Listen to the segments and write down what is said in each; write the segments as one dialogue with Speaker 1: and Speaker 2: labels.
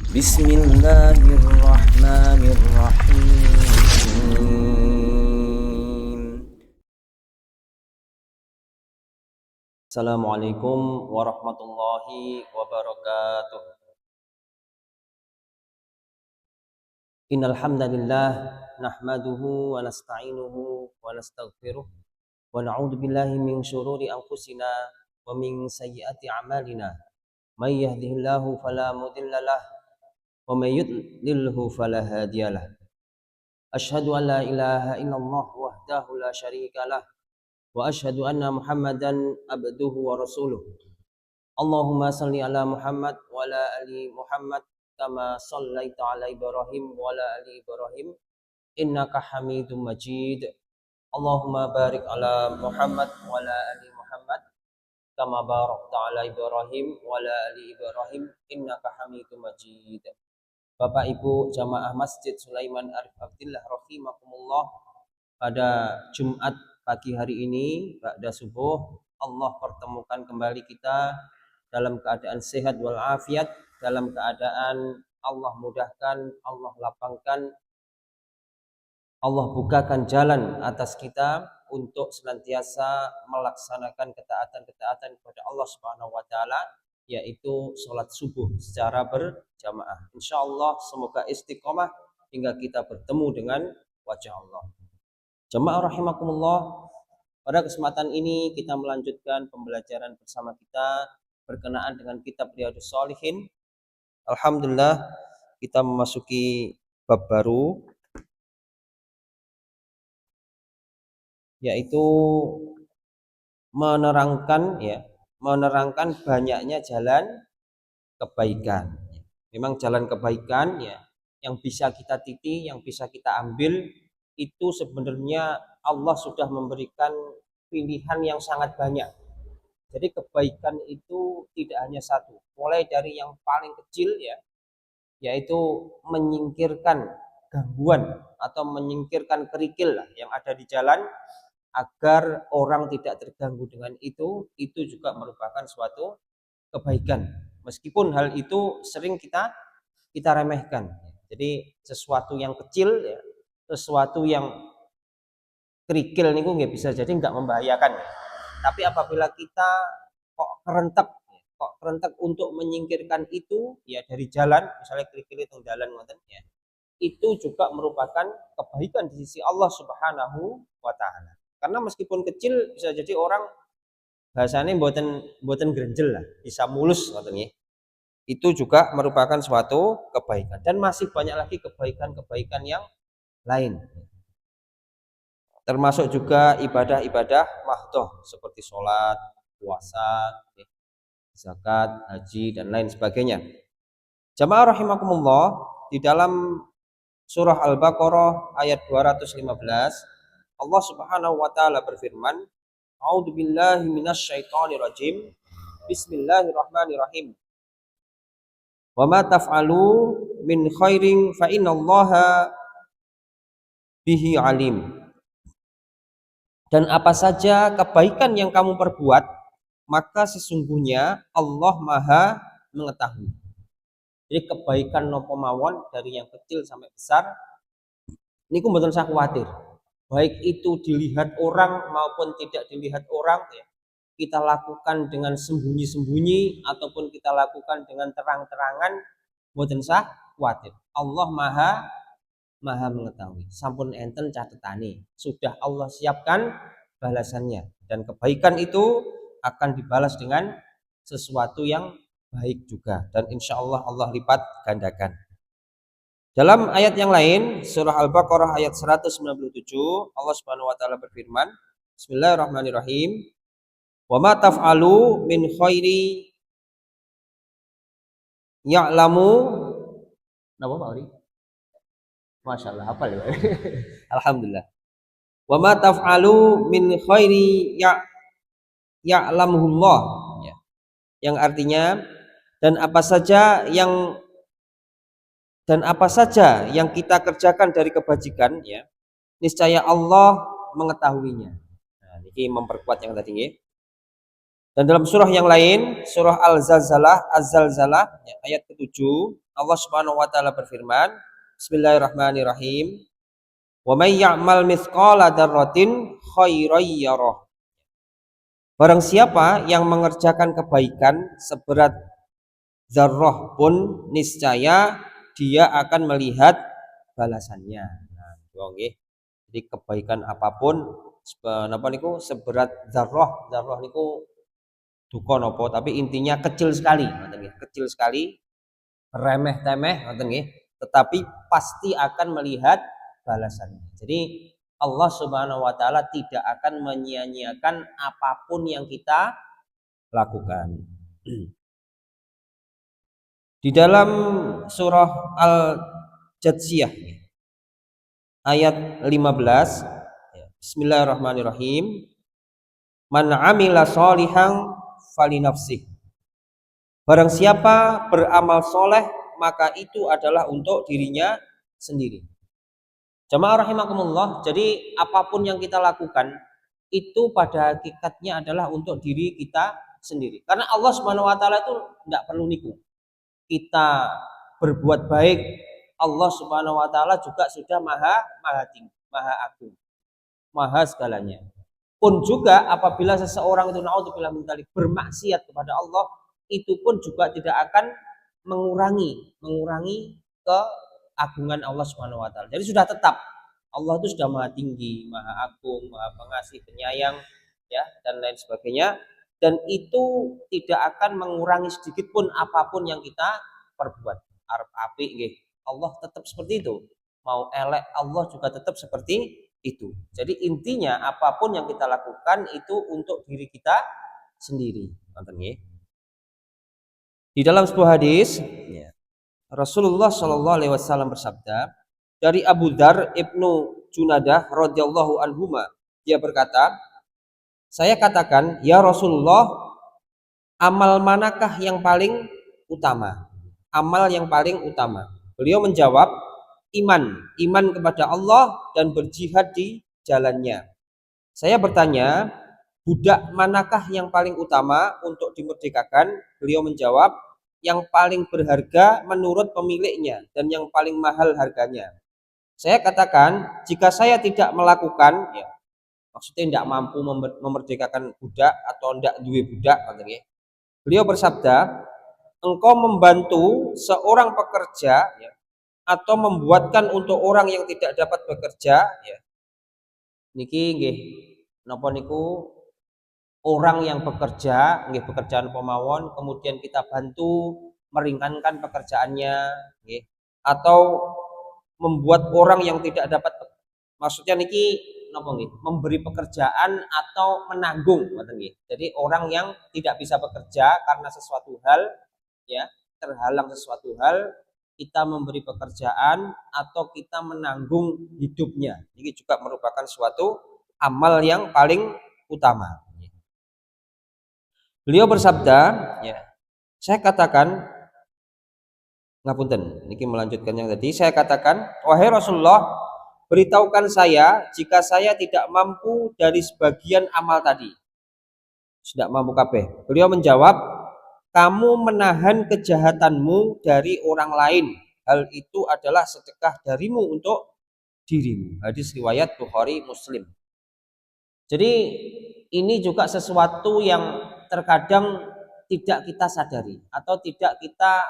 Speaker 1: Bismillahirrahmanirrahim. Assalamualaikum warahmatullahi wabarakatuh. Innal hamdalillah nahmaduhu wa nasta'inuhu wa nastaghfiruh wa na'udzu billahi min syururi anfusina wa min sayyiati a'malina. May yahdihillahu fala mudhillalah wa may yudlilhu fala hadiyalah. Asyhadu an la ilaha illallah wahdahu la syarikalah wa asyhadu anna Muhammadan abduhu wa rasuluh. Allahumma salli ala Muhammad wa ala ali Muhammad kama shallaita ala Ibrahim wa ala ali Ibrahim innaka Hamidum Majid. Allahumma barik ala Muhammad wa ala ali Muhammad kama barakta ala Ibrahim wa ala ali Ibrahim innaka Hamidum Majid. Bapak Ibu jamaah Masjid Sulaiman Arif Abdillah rahimakumullah, pada Jumat pagi hari ini ba'da subuh Allah pertemukan kembali kita dalam keadaan sehat walafiat, dalam keadaan Allah mudahkan, Allah lapangkan, Allah bukakan jalan atas kita untuk senantiasa melaksanakan ketaatan-ketaatan kepada Allah Subhanahu wa taala, yaitu sholat subuh secara berjamaah. Insyaallah semoga istiqomah hingga kita bertemu dengan wajah Allah. Jamaah rahimakumullah, pada kesempatan ini kita melanjutkan pembelajaran bersama kita berkenaan dengan kitab Riyadhus Shalihin. Alhamdulillah kita memasuki bab baru, yaitu menerangkan banyaknya jalan kebaikan. Memang jalan kebaikan yang bisa kita titi, yang bisa kita ambil, itu sebenarnya Allah sudah memberikan pilihan yang sangat banyak. Jadi kebaikan itu tidak hanya satu, mulai dari yang paling kecil yaitu menyingkirkan gangguan atau menyingkirkan kerikil yang ada di jalan agar orang tidak terganggu dengan itu juga merupakan suatu kebaikan. Meskipun hal itu sering kita remehkan. Jadi sesuatu yang kecil, sesuatu yang kerikil niku nggak bisa jadi nggak membahayakan. Tapi apabila kita kok kerentek untuk menyingkirkan itu dari jalan, misalnya kerikil itu jalan itu juga merupakan kebaikan di sisi Allah Subhanahu wa taala. Karena meskipun kecil bisa jadi orang bahasanya buatan grenjel lah, bisa mulus katanya. Itu juga merupakan suatu kebaikan, dan masih banyak lagi kebaikan-kebaikan yang lain. Termasuk juga ibadah-ibadah mahdoh seperti sholat, puasa, zakat, haji, dan lain sebagainya. Jamaah rahimakumullah, di dalam surah Al-Baqarah ayat 215 Allah Subhanahu wa taala berfirman, A'udzubillahi minasyaitonirrajim. Bismillahirrahmanirrahim. Wa ma taf'alu min khairin fa innallaha bihi alim. Dan apa saja kebaikan yang kamu perbuat, maka sesungguhnya Allah Maha mengetahui. Jadi kebaikan nopo mawon dari yang kecil sampai besar, niku mboten usah khawatir. Baik itu dilihat orang maupun tidak dilihat orang, kita lakukan dengan sembunyi-sembunyi ataupun kita lakukan dengan terang-terangan, mboten usah khawatir. Allah Maha mengetahui. Sampun enten catetane, sudah Allah siapkan balasannya, dan kebaikan itu akan dibalas dengan sesuatu yang baik juga, dan insya Allah Allah lipat gandakan. Dalam ayat yang lain, surah Al-Baqarah ayat 197, Allah Subhanahu wa taala berfirman, Bismillahirrahmanirrahim. Wa ma taf'alu min khairi ya'lamu. Napa Pak Uri? Masyaallah, hafal ya. Alhamdulillah. Wa ma taf'alu min khairi ya'lamuhullah. Yang artinya dan apa saja yang kita kerjakan dari kebajikan, niscaya Allah mengetahuinya. Nah, ini memperkuat yang tadi. Dan dalam surah yang lain, surah Az-Zalzalah ayat ke-7, Allah Subhanahu wa taala berfirman, Bismillahirrahmanirrahim. Wa may ya'mal mithqala dzarratin khairan yarah. Barang siapa yang mengerjakan kebaikan seberat zarrah pun niscaya dia akan melihat balasannya. Nah, nggih. Jadi kebaikan apapun napa niku seberat zarrah niku duka napa, tapi intinya kecil sekali, ngoten nggih. Kecil sekali, remeh-temeh, ngoten nggih. Tetapi pasti akan melihat balasannya. Jadi Allah Subhanahu wa taala tidak akan menyia-nyiakan apapun yang kita lakukan. Di dalam surah Al-Jatsiyah ayat 15, Bismillahirrahmanirrahim. Man 'amila sholihan falinafsih. Barang siapa beramal soleh, maka itu adalah untuk dirinya sendiri. Jamaah rahimakumullah, jadi apapun yang kita lakukan itu pada hakikatnya adalah untuk diri kita sendiri. Karena Allah Subhanahu wa taala itu tidak perlu niku. Kita berbuat baik, Allah Subhanahu wa taala juga sudah maha tinggi, maha agung, maha segalanya. Pun juga apabila seseorang itu naudzubillah min dzalik bermaksiat kepada Allah, itu pun juga tidak akan mengurangi keagungan Allah Subhanahu wa taala. Jadi sudah tetap Allah itu sudah maha tinggi, maha agung, maha pengasih, penyayang, ya, dan lain sebagainya. Dan itu tidak akan mengurangi sedikit pun apapun yang kita perbuat. Arep apik nggih, Allah tetap seperti itu. Mau elek, Allah juga tetap seperti itu. Jadi intinya apapun yang kita lakukan itu untuk diri kita sendiri. Nonton nggih. Di dalam sebuah hadis, ya, Rasulullah Shallallahu alaihi wasallam bersabda, dari Abu Dzar Ibnu Junadah radhiyallahu anhuma, dia berkata, saya katakan, ya Rasulullah, amal manakah yang paling utama? Amal yang paling utama. Beliau menjawab, iman kepada Allah dan berjihad di jalannya. Saya bertanya, budak manakah yang paling utama untuk dimerdekakan? Beliau menjawab, yang paling berharga menurut pemiliknya dan yang paling mahal harganya. Saya katakan, jika saya tidak melakukan, ya, maksudnya tidak mampu memerdekakan budak atau tidak duwe budak, beliau bersabda, engkau membantu seorang pekerja, ya, atau membuatkan untuk orang yang tidak dapat bekerja, ya. Niki nggih napa niku orang yang bekerja, nggih pekerjaan pemawon, kemudian kita bantu meringankan pekerjaannya, nggih. Atau membuat orang yang tidak dapat, maksudnya niki napa nggih, memberi pekerjaan atau menanggung, ngoten nggih. Jadi orang yang tidak bisa bekerja karena sesuatu hal, ya, terhalang sesuatu hal, kita memberi pekerjaan atau kita menanggung hidupnya. Ini juga merupakan suatu amal yang paling utama. Beliau bersabda, ya, saya katakan, ngapunten, niki melanjutkan yang tadi, saya katakan, wahai Rasulullah, beritahukan saya jika saya tidak mampu dari sebagian amal tadi. Tidak mampu kabeh. Beliau menjawab, kamu menahan kejahatanmu dari orang lain. Hal itu adalah sedekah darimu untuk dirimu. Hadis riwayat Bukhari Muslim. Jadi ini juga sesuatu yang terkadang tidak kita sadari atau tidak kita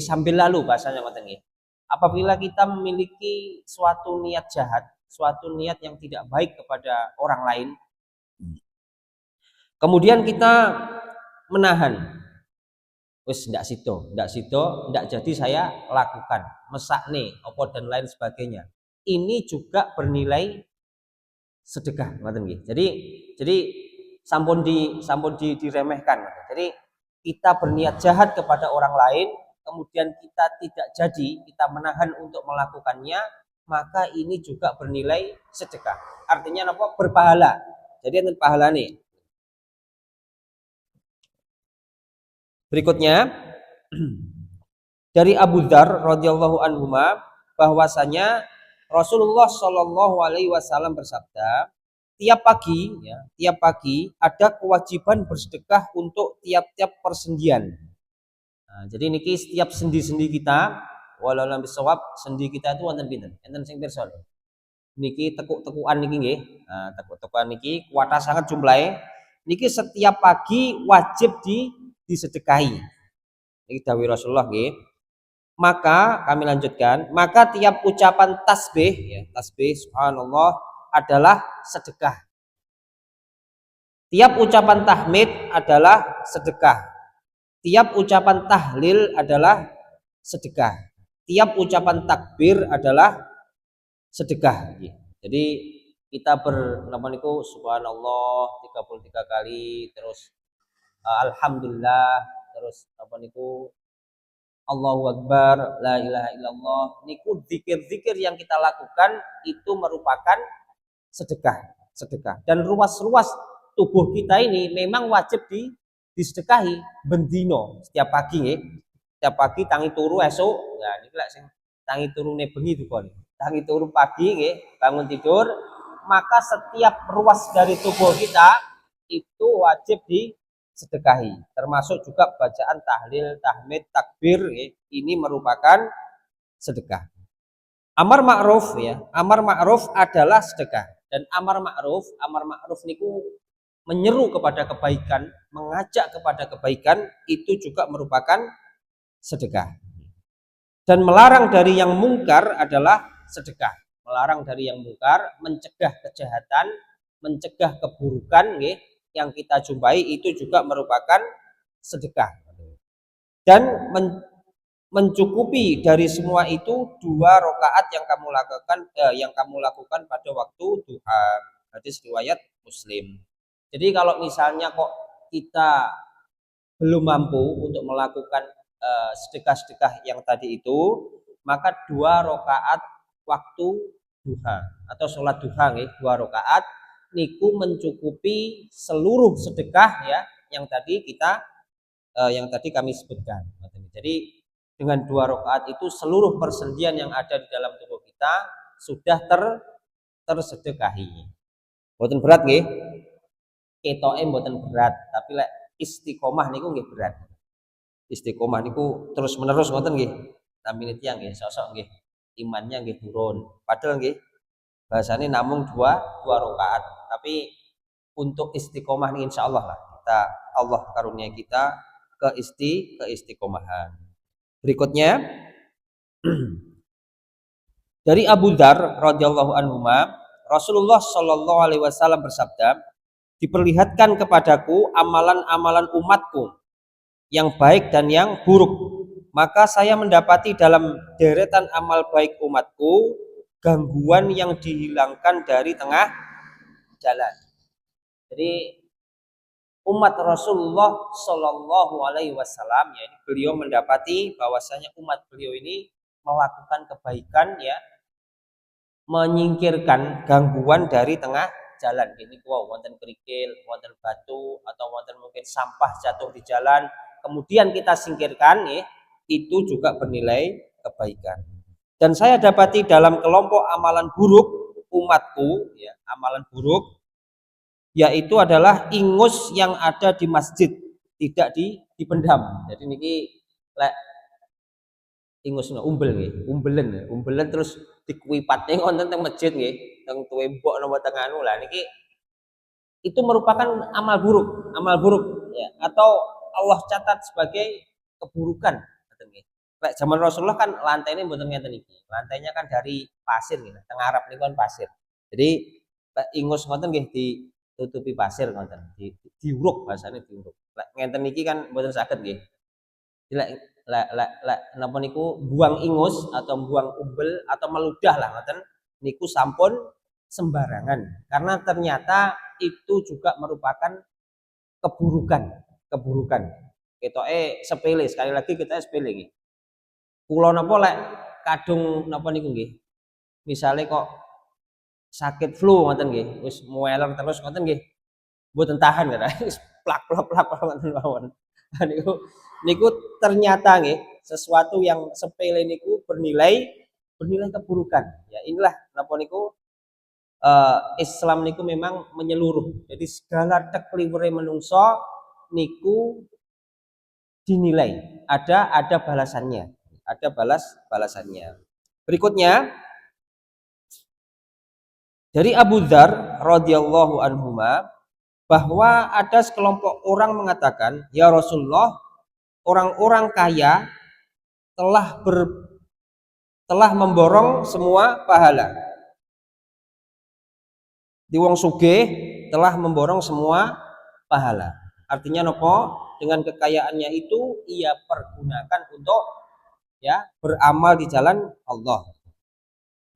Speaker 1: sambil lalu bahasanya ngoten nggih. Apabila kita memiliki suatu niat jahat, suatu niat yang tidak baik kepada orang lain, kemudian kita menahan, wis ndak jadi saya lakukan, mesakne apa dan lain sebagainya. Ini juga bernilai sedekah, ngoten nggih. Jadi sampun diremehkan. Jadi kita berniat jahat kepada orang lain, kemudian kita tidak jadi, kita menahan untuk melakukannya, maka ini juga bernilai sedekah. Artinya apa? Berpahala. Jadi enten pahalane. Berikutnya dari Abu Dzar radhiyallahu anhuma bahwasanya Rasulullah Shallallahu alaihi wasallam bersabda, tiap pagi ya, tiap pagi ada kewajiban bersedekah untuk tiap-tiap persendian. Nah, jadi niki setiap sendi-sendi kita walau lam bisawab sendi kita itu wonten pinten? Enten sing pirsa. Niki tekuk-tekukan niki nggih. Nah, tekuk-tekukan niki kuwata sangat jumlahe. Niki setiap pagi wajib disedekahi. Niki dawuh Rasulullah nggih. Maka kami lanjutkan, maka tiap ucapan tasbih ya, tasbih subhanallah adalah sedekah. Tiap ucapan tahmid adalah sedekah. Tiap ucapan tahlil adalah sedekah. Tiap ucapan takbir adalah sedekah. Jadi kita bernama niku subhanallah 33 kali, terus alhamdulillah, terus apa niku Allahu Akbar, la ilaha illallah. Niku zikir-zikir yang kita lakukan itu merupakan sedekah, sedekah. Dan ruas-ruas tubuh kita ini memang wajib disedekahi bendino setiap pagi nggih. Setiap pagi tangi turu esuk. Nah niki lek sing tangi turune bengi dukun. Tangi turu pagi nggih, bangun tidur, maka setiap ruas dari tubuh kita itu wajib disedekahi. Termasuk juga bacaan tahlil, tahmid, takbir ini merupakan sedekah. Amar ma'ruf ya, amar ma'ruf adalah sedekah. Dan amar ma'ruf niku menyeru kepada kebaikan, mengajak kepada kebaikan itu juga merupakan sedekah. Dan melarang dari yang mungkar adalah sedekah. Melarang dari yang mungkar, mencegah kejahatan, mencegah keburukan yang kita jumpai itu juga merupakan sedekah. Dan mencukupi dari semua itu 2 rakaat yang kamu lakukan pada waktu duha. Hadis riwayat Muslim. Jadi kalau misalnya kok kita belum mampu untuk melakukan sedekah-sedekah yang tadi itu, maka 2 rakaat waktu duha atau sholat duha nih, 2 rakaat niku mencukupi seluruh sedekah ya yang tadi kami sebutkan. Jadi dengan 2 rakaat itu seluruh persendian yang ada di dalam tubuh kita sudah tersedekahi. Mboten berat nggih. Ketoke mboten berat, tapi lek istiqomah niku nggih berat. Istiqomah niku terus menerus ngoten nggih. Namine tiyang nggih sosok nggih imannya nggih turun. Padahal nggih bahasane namung 2 rakaat. Tapi untuk istiqomah nih insyaallah lah kita Allah karunia kita keistiqomahan. Berikutnya dari Abu Dzar radhiyallahu anhu, Rasulullah shallallahu alaihi wasallam bersabda, diperlihatkan kepadaku amalan-amalan umatku yang baik dan yang buruk. Maka saya mendapati dalam deretan amal baik umatku gangguan yang dihilangkan dari tengah jalan. Jadi umat Rasulullah Shallallahu Alaihi Wasallam ya beliau mendapati bahwasanya umat beliau ini melakukan kebaikan ya, menyingkirkan gangguan dari tengah jalan. Ini wonten kerikil, wonten batu atau wonten mungkin sampah jatuh di jalan, kemudian kita singkirkan ya, itu juga bernilai kebaikan. Dan saya dapati dalam kelompok amalan buruk umatku ya, amalan buruk yaitu adalah ingus yang ada di masjid tidak dipendam. Jadi niki lek ingus umbel nggih, umbelen terus dikuipatne wonten teng masjid nggih, teng tuwembok napa teng anu lah niki itu merupakan amal buruk ya atau Allah catat sebagai keburukan ngoten nggih. Lek zaman Rasulullah kan lantainya mboten ngeten iki. Lantainya kan dari pasir nggih, teng Arab niku kan pasir. Jadi lek ingus ngoten nggih ditutupi pasir ngoten, diuruk bahasane diuruk. Lek ngenten iki kan mboten saged nggih. Lek napa niku buang ingus atau buang umbel atau meludah lah ngoten niku sampun sembarangan karena ternyata itu juga merupakan keburukan ketoke sepele, sekali lagi kita sepele nggih. Kula napa lek kadung napa niku nggih misale kok sakit flu ngoten nggih wis mueler terus ngoten nggih mboten tahan kan wis plak ngoten mawon. Niku ternyata nggih sesuatu yang sepele niku bernilai keburukan. Ya inilah napa niku Islam niku memang menyeluruh. Jadi segala tekliwure menungso niku dinilai, ada balasannya, ada balasannya. Berikutnya dari Abu Dzar radhiyallahu anhuma bahwa ada sekelompok orang mengatakan, "Ya Rasulullah, orang-orang kaya telah memborong semua pahala. Di wong sugih telah memborong semua pahala." Artinya nopo? Dengan kekayaannya itu ia pergunakan untuk beramal di jalan Allah.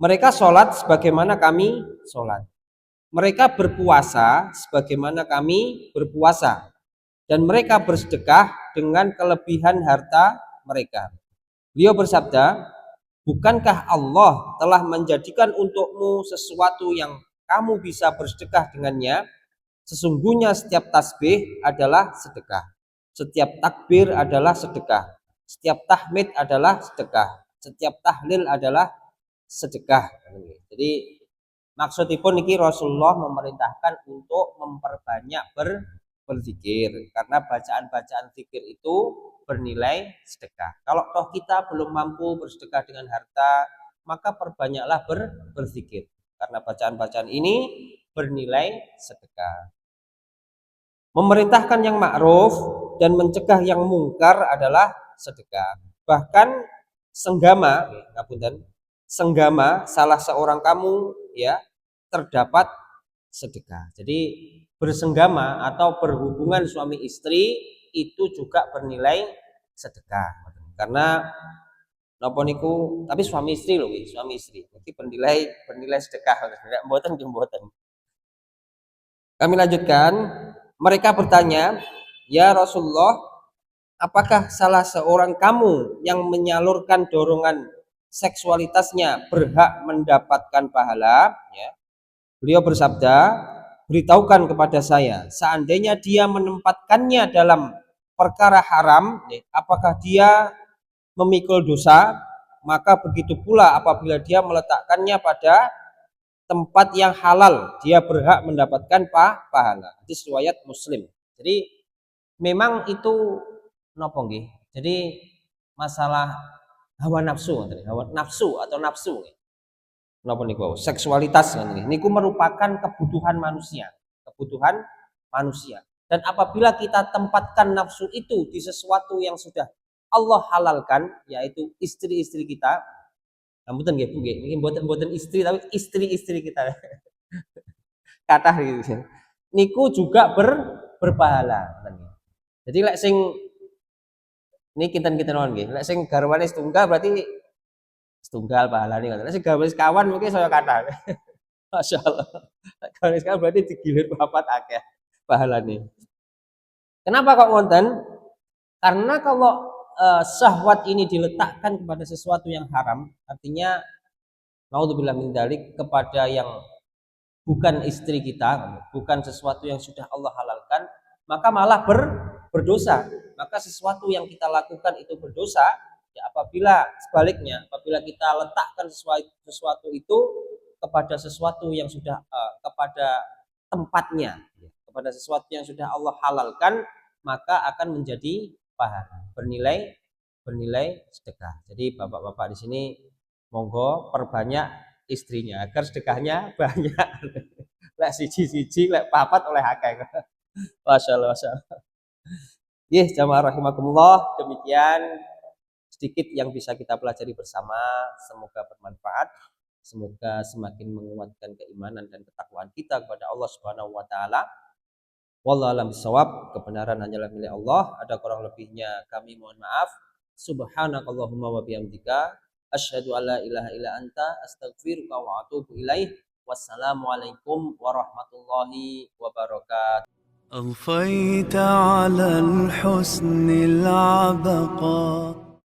Speaker 1: Mereka sholat sebagaimana kami sholat. Mereka berpuasa sebagaimana kami berpuasa. Dan mereka bersedekah dengan kelebihan harta mereka. Beliau bersabda, "Bukankah Allah telah menjadikan untukmu sesuatu yang kamu bisa bersedekah dengannya? Sesungguhnya setiap tasbih adalah sedekah. Setiap takbir adalah sedekah. Setiap tahmid adalah sedekah. Setiap tahlil adalah sedekah." Jadi maksudipun niki Rasulullah memerintahkan untuk memperbanyak berzikir karena bacaan-bacaan zikir itu bernilai sedekah. Kalau toh kita belum mampu bersedekah dengan harta, maka perbanyaklah berzikir karena bacaan-bacaan ini bernilai sedekah. Memerintahkan yang ma'ruf dan mencegah yang mungkar adalah sedekah. Bahkan senggama, senggama salah seorang kamu terdapat sedekah. Jadi bersenggama atau berhubungan suami istri itu juga bernilai sedekah. Karena napa niku tapi suami istri loh, suami istri. Iki bernilai sedekah. Mboten. Kami lanjutkan. Mereka bertanya, "Ya Rasulullah, apakah salah seorang kamu yang menyalurkan dorongan seksualitasnya berhak mendapatkan pahala?" Beliau bersabda, "Beritahukan kepada saya, seandainya dia menempatkannya dalam perkara haram, apakah dia memikul dosa? Maka begitu pula apabila dia meletakkannya pada tempat yang halal, dia berhak mendapatkan pahala." Hadis riwayat Muslim. Jadi memang itu nopo nggih. Jadi masalah hawa nafsu atau nafsu. Napa niku? Seksualitas niku merupakan kebutuhan manusia. Dan apabila kita tempatkan nafsu itu di sesuatu yang sudah Allah halalkan, yaitu istri-istri kita, mboten nggih Bu nggih, niki mboten istri tapi istri-istri kita. Kathah gitu. Niku juga berpahala. Jadi lek sing ini kinten-kinten mawon nggih. Lek sing garwane setunggal berarti setunggal pahalane ngoten. Lek sing garwane sekawan mungkin saya kathah. Masyaallah. Lek garwane sekawan berarti digilir papat akeh pahalane. Kenapa kok ngoten? Karena kalau syahwat ini diletakkan kepada sesuatu yang haram, artinya naudzubillah min dzalik, kepada yang bukan istri kita, bukan sesuatu yang sudah Allah halalkan, maka malah berdosa. Maka sesuatu yang kita lakukan itu berdosa, apabila sebaliknya, apabila kita letakkan sesuatu itu kepada sesuatu yang sudah kepada tempatnya, kepada sesuatu yang sudah Allah halalkan, maka akan menjadi pahala, bernilai sedekah. Jadi bapak-bapak di sini monggo perbanyak istrinya agar sedekahnya banyak. Lek siji-siji, lek papat oleh akeh. Masyaallah. Jamaah rahimakumullah, demikian sedikit yang bisa kita pelajari bersama. Semoga bermanfaat. Semoga semakin menguatkan keimanan dan ketakwaan kita kepada Allah Subhanahu wa taala. Wallahu a'lam bishawab. Kebenaran hanyalah milik Allah. Ada kurang lebihnya kami mohon maaf. Subhanakallahumma wa bihamdika asyhadu an la ilaha illa anta astaghfiruka wa atubu ilaih. Wassalamualaikum warahmatullahi wabarakatuh.
Speaker 2: أضفيت على الحسن العبقى